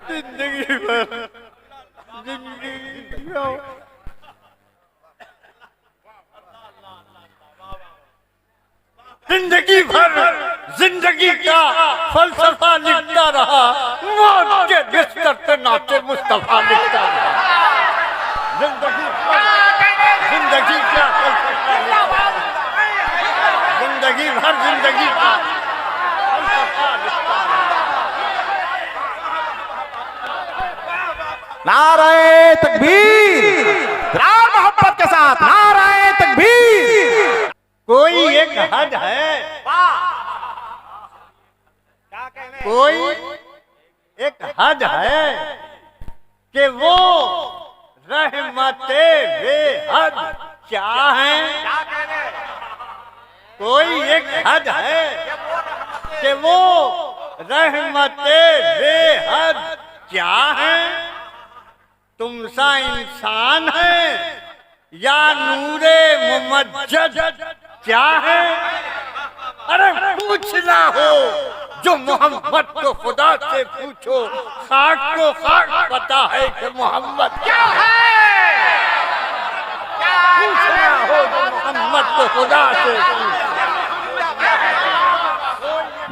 जिंदगी भर जिंदगी जिंदगी भर जिंदगी का फलसफा लिखता रहा, मौत के बिस्तर पे नाते मुस्तफा लिखता रहा। जिंदगी जिंदगी का फलसफा जिंदगी भर जिंदगी का फलसफा लिखता रहा। नारे तकबीर, राम मोहब्बत के साथ नारे तकबीर। कोई एक हद है, कोई एक हद है कि वो रहमते बेहद क्या है। कोई एक हद है कि वो रहमते बेहद क्या है। तुम सा इंसान है या नूरे मुमज्जद क्या है। अरे पूछना हो जो मोहम्मद को खुदा से पूछो, खाक को खाक पता है कि मोहम्मद क्या है। पूछना हो जो मोहम्मद को खुदा से पूछो।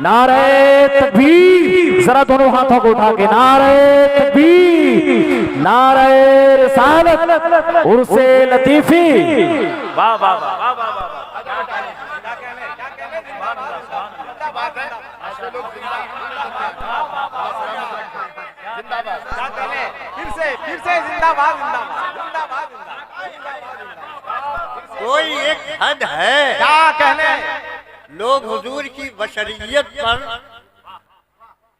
नारे तकबीर, जरा दोनों हाथों को उठा के नारे तकबीर, नारे रिसालत, उर्से लतीफी। वाह वाह वाह वाह वाह। फिर से जिंदाबाद जिंदाबाद जिंदाबाद। कोई एक हद है, क्या कहने। लोग हुजूर की बशरियत पर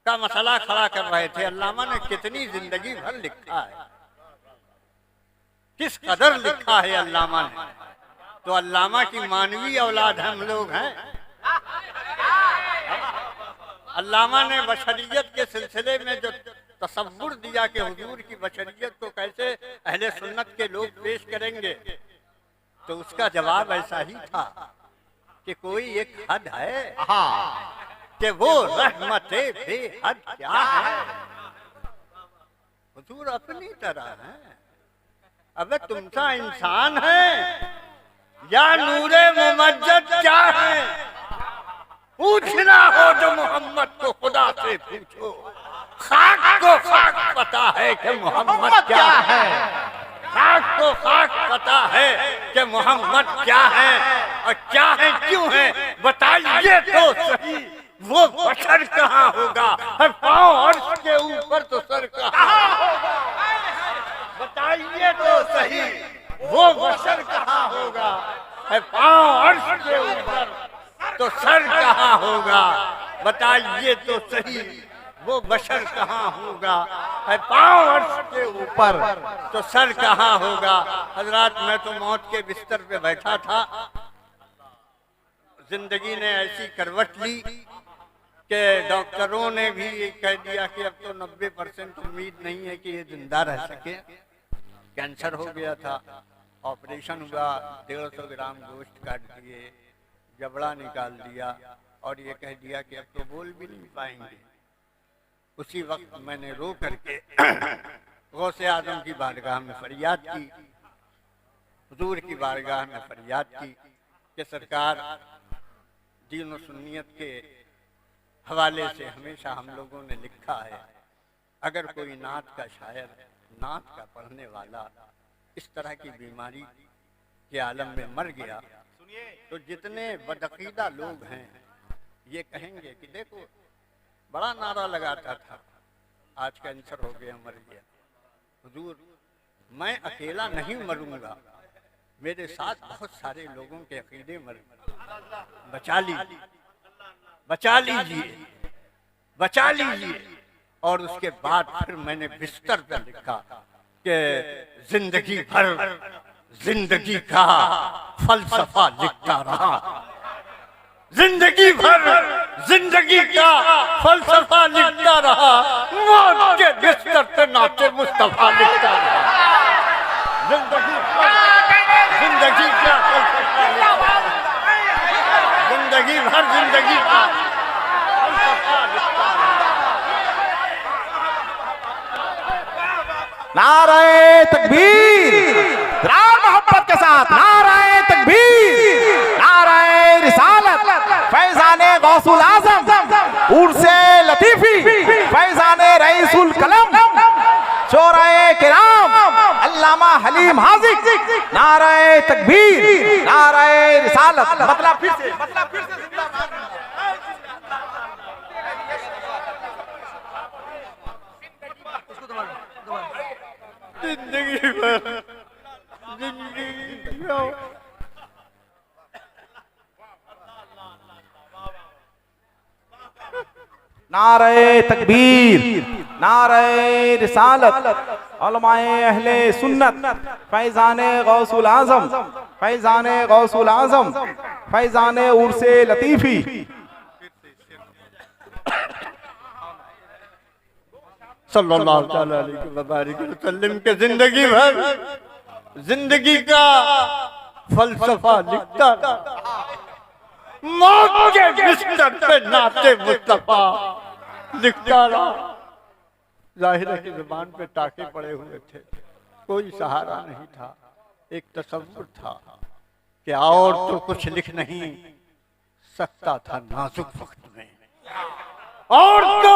का मसला खड़ा कर रहे थे। अल्लामा ने कितनी जिंदगी भर लिखा है, किस कदर लिखा है अल्लामा ने। तो अल्लामा की मानवी औलाद हम लोग हैं। अल्लामा ने बशरियत के सिलसिले में जो तसव्वुर दिया कि हुजूर की बशरियत को कैसे अहले सुन्नत के लोग पेश करेंगे, तो उसका जवाब ऐसा ही था कि कोई एक हद है कि वो रहमते बेहद क्या है। हुजूर अपनी तरह है। अबे तुम सा इंसान है या नूरे मुमज्जद क्या है। पूछना हो जो मोहम्मद को खुदा से पूछो, खाक को खाक पता है कि मोहम्मद क्या है। खाक को खाक पता है कि मोहम्मद क्या है और क्या है क्यों है। बताइए तो सही वो बशर कहाँ होगा। पाँव अर्श के ऊपर तो सर कहाँ होगा। बताइए तो सही वो बशर कहाँ होगा। पाँव अर्श के ऊपर तो सर कहाँ होगा। बताइए तो सही वो बशर कहाँ होगा। पाँव अर्श के ऊपर तो सर कहाँ होगा। हजरात, मैं तो मौत के बिस्तर पे बैठा था। जिंदगी ने ऐसी करवट ली कि डॉक्टरों ने भी ये कह दिया कि अब तो 90% उम्मीद नहीं है कि ये जिंदा रह सके। कैंसर हो गया था, ऑपरेशन हुआ, 150 ग्राम गोश्त काट दिए, जबड़ा निकाल दिया और ये कह दिया कि अब तो बोल भी नहीं पाएंगे। उसी वक्त मैंने रो करके गौसे आजम की बारगाह में फरियाद की, हुजूर की बारगाह में फरियाद की कि सरकार, दीन और सुन्नियत के हवाले से हमेशा हम लोगों ने लिखा है, अगर कोई नात का शायर, नात का पढ़ने वाला इस तरह की बीमारी के आलम में मर गया, तो जितने बदअकीदा लोग हैं ये कहेंगे कि देखो बड़ा नारा लगाता था, आज कैंसर हो गया, मर गया। हुजूर, मैं अकेला नहीं मरूंगा, मेरे साथ बहुत सारे लोगों के अकीदे मर, बचा लीजिए, बचा लीजिए, बचा लीजिए। और उसके बाद फिर मैंने बिस्तर पर लिखा कि जिंदगी भर जिंदगी का फलसफा लिखता रहा, जिंदगी भर जिंदगी का फलसफा लिखता रहा, मौत के बिस्तर पे नाते मुस्तफा लिखता रहा। जिंदगी जिंदगी का फलसफा लिखता रहा, जिंदगी भर जिंदगी का फलसफा लिखता रहा। नारे तकबीर, राम मोहब्बत के साथ नारे तकबीर, नारे रिसालत, फैजाने गौसुल आजम, उर्से लतीफी, फैजाने रईसुल कलम, शोराए किराम, अल्लामा हलीम हाजिक, नारे तकबीर, नारे रिसालत। मतलब फिर से जिंदगी भर जिंदगी नारे तकबीर, नारे रिसालत, उलमाए अहले सुन्नत, फैजाने गौसुल आजम, फैजाने गौसुल आजम, फैजाने उर्से लतीफी। सल्लल्लाहु अलैहि वसल्लम के जिंदगी भर जिंदगी का फलसफा लिखता मौत के बिस्तर पे नाते मुस्तफा लिखता रहा। जाहिर है कि जुबान पे टाके पड़े हुए थे, कोई सहारा नहीं था। एक तसव्वुर था कि और तो कुछ लिख नहीं सकता था नाजुक वक्त में, और तो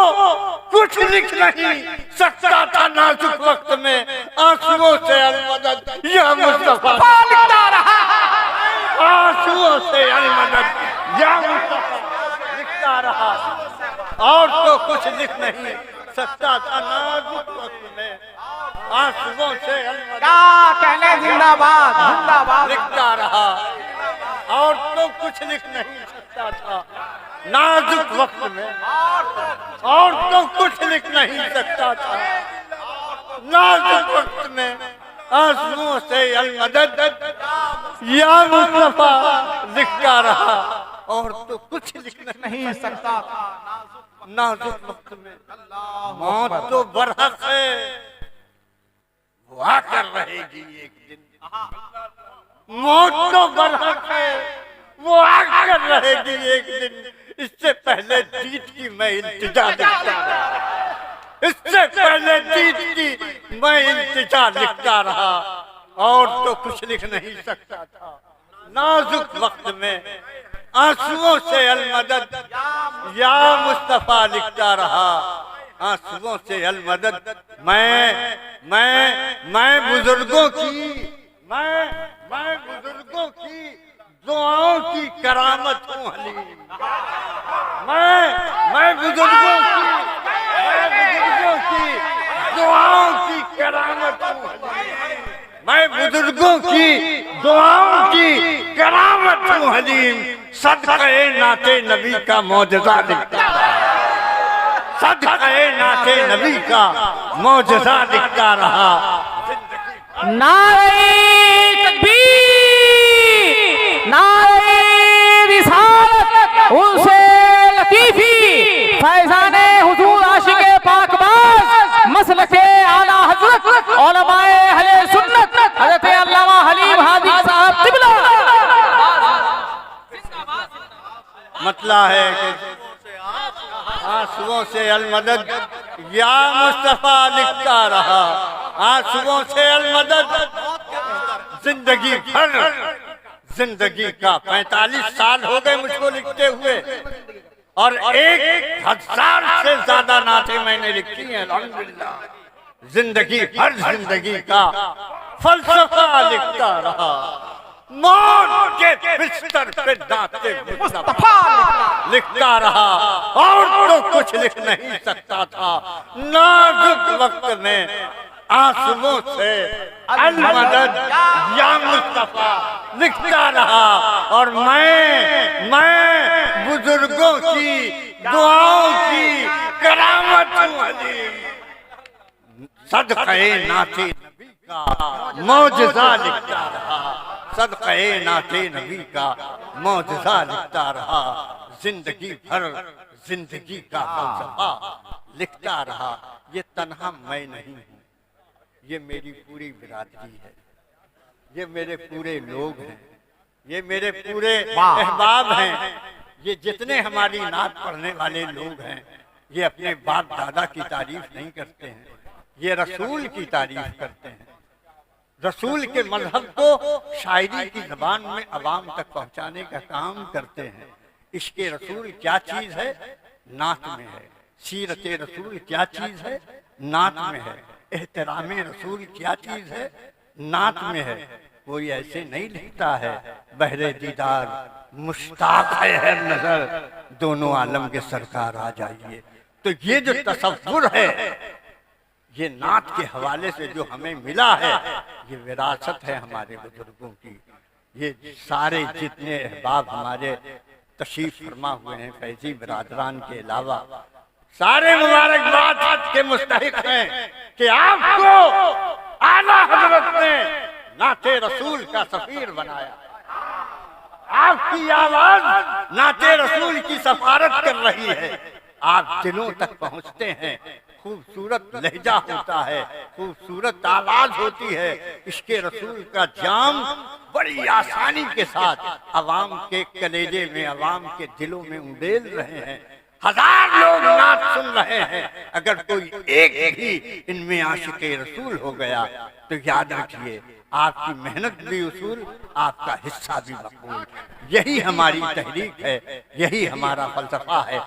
कुछ लिख नहीं सकता था नाजुक वक्त में। आंसुओं से अलमदद या मुस्तफा लिखता रहा, आंसुओं से अलमदद या मुस्तफा लिखता रहा। और तो कुछ लिख नहीं सकता था नाजुक वक्त में, आंसुओं से अलमदद क्या कहने जिंदाबाद जिंदाबाद लिखता रहा। और तो कुछ लिख नहीं सकता था नाजुक वक्त में, और तो कुछ लिख नहीं सकता था नाजुक वक्त में। आंसुओं से अलमदद या मुस्तफा लिखता रहा, और तो कुछ लिख नहीं सकता था नाजुक वक्त में। मौत तो बरहक है, वो आकर रहेगी एक दिन। मौत तो बरहक है, वो आकर रहेगी एक दिन। इससे पहले जीत की मैं इंतजार लिखता रहा, इससे पहले जीत की मैं इंतजार लिखता रहा। और तो कुछ लिख नहीं सकता था नाजुक वक्त में। आंसुओं से अलमदद या मुस्तफा लिखता रहा, आंसुओं से अलमदद। मैं बुजुर्गों की मैं बुजुर्गों की दुआओं की करामत हूँ हलीम। मैं बुजुर्गों की दुआओं की करामत हूँ हलीम। मैं बुजुर्गों की दुआओं की करामत हूँ हलीम। सदक़े नाते नबी का मौजज़ा दिखता रहा, सदक़े नाते नबी का मौजज़ा दिखता रहा। नारे तकबीर, नारे रिसालत, उनसे लतीफी, फैजाने हुजूर आशिके पाकबाज, मसलके आला हजरत, उलमाए अहले सुन्नत, हजरत अल्लामा हलीम हादी साहब तिबला। मतला है कि आंसुओं से अलमदद या मुस्तफा लिखता रहा, आंसुओं से अलमदद। जिंदगी भर, जिंदगी का 45 साल हो गए मुझको लिखते हुए, और 1000 से ज्यादा नाते मैंने लिखी हैं अल्हम्दुलिल्लाह। जिंदगी भर जिंदगी का फलसफा लिखता रहा। मौत के बिस्तर पे नाते मुस्तफा लिखता रहा, और तो कुछ लिख नहीं सकता था नाजुक वक्त में। आंसुओं से अलमदद या मुस्तफा लिखता रहा। और मैं बुजुर्गों की दुआओं की करामत हूँ हलीम। सदक़े नाते नबी का मौजज़ा लिखता रहा, सदक़े नाते नबी का मौजज़ा लिखता रहा। जिंदगी भर जिंदगी का फलसफा लिखता रहा। ये तन्हा मैं नहीं हूँ, ये मेरी पूरी बिरादरी है, ये मेरे पूरे लोग हैं, ये मेरे पूरे अहबाब हैं। ये जितने हमारी नात पढ़ने वाले लोग हैं, ये अपने बाप दादा की तारीफ नहीं करते हैं, ये रसूल की तारीफ करते हैं, रसूल के मजहब को शायरी की जबान में अवाम तक पहुंचाने का काम करते हैं। इश्क़े रसूल क्या चीज है, नात में है। सीरत रसूल क्या चीज है, नात में है। एहतराम रसूल क्या चीज है, नात में है। कोई ऐसे नहीं लिखता है, बहरे दीदार मुश्ताक है नजर, दोनों आलम के सरकार आ जाइए। तो ये जो तसव्वुर है, ये नात के हवाले से जो हमें मिला है, ये विरासत है हमारे बुजुर्गों की। ये सारे जितने अहबाब हमारे तशरीफ फरमा हुए हैं, फैजी बिरादरान के अलावा, सारे मुबारकबाद के मुस्तहिक हैं कि आपको आला हजरत ने नाते रसूल का सफीर बनाया। आपकी आवाज नाते रसूल की सफारत कर रही है, आप दिलों तक पहुंचते हैं। खूबसूरत लहजा होता है, खूबसूरत आवाज होती है। इश्क़े रसूल का जाम बड़ी आसानी के साथ अवाम के कलेजे में, अवाम के दिलों में उंडेल रहे हैं। हजार लोग नात सुन रहे हैं, अगर कोई एक भी इनमें आशिक़े रसूल हो गया तो याद रखिए आपकी मेहनत भी उसूल, आपका हिस्सा भी मकबूल। यही हमारी तहरीक है, यही हमारा फलसफा है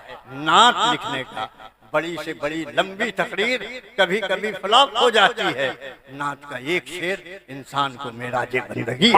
नात लिखने का। बड़ी से बड़ी लंबी तकरीर कभी कभी फ्लॉप हो जाती है, नात का एक शेर इंसान को मेराज बंदगी